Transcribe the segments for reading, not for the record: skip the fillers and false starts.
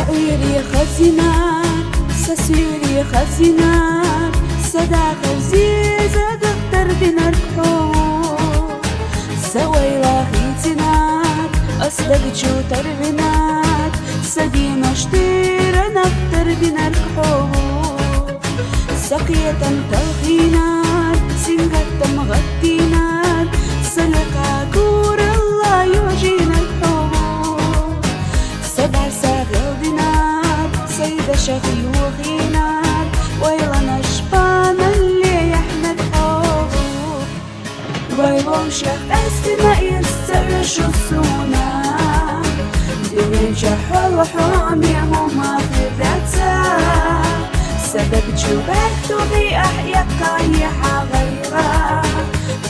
سأويري خزينات سسيري خزينات صداق وزيزة دكتور بنركحو سويلا خيتنات أصدق جو تربنات سدينا شتير نكتر بنركحو سقية تلخينات سنقة مغطينات سلقا كور الله يوجينا الحبوب سبع ساغل دينار سيدة شيوخينات ويلا نشبان اللي يحمد حبوب ويلو شيخ أستنا يسترش السونا دنيا جحل حامي هما في ذاتها سبب جوبك تبي أحياك طايحة غيرها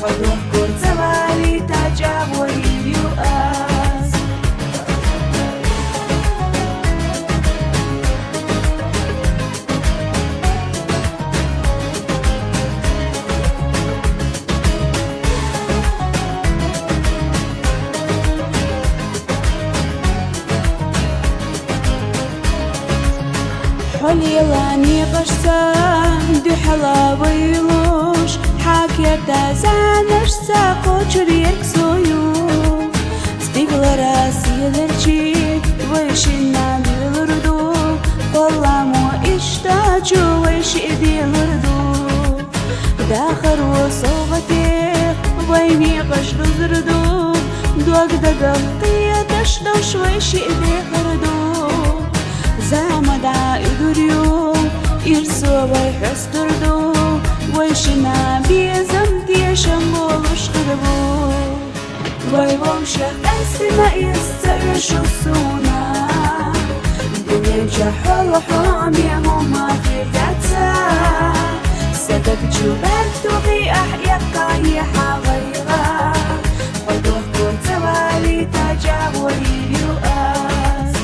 حلوك كل زوالي تجاب ويليؤاس حلي لاني قشتان دي حلا ويلوش حاكي تازانش ساقو چريك سويو ستيقل راسي لرچي ويشنا بالردو قلامو اشتاجو ويش ايدي الردو داخر وصوغتيق ويني قشد زردو دوك دقلقية تشدوش ويش ايدي خردو زعما دا يدريو يرسو ويحستردو ويشنا بيزمتي شمولوش قربو ويوشخ أسنا يسترشو السونا دنيا جحل حامي هما في ذاتها سبب جوبك تغي أحياك طايحة غيرها حدوك كل توالي تجاب ويليؤاس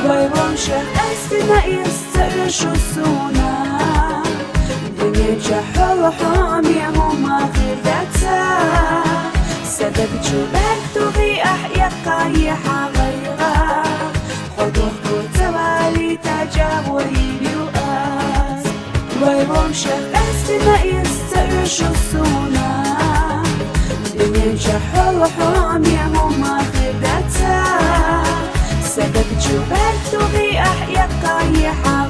ويوشخ أسنا يسترشو السونا دنيا جحل حامي هما في ذاتها سبب جوبك تغي أحياك طايحة غيرها حدوك كل توالي تجاب ويليؤاس ويوشخ أسنا يسترشو السونا دنيا جحل حامي هما في ذاتها سبب جوبك تغي أحياك طايحة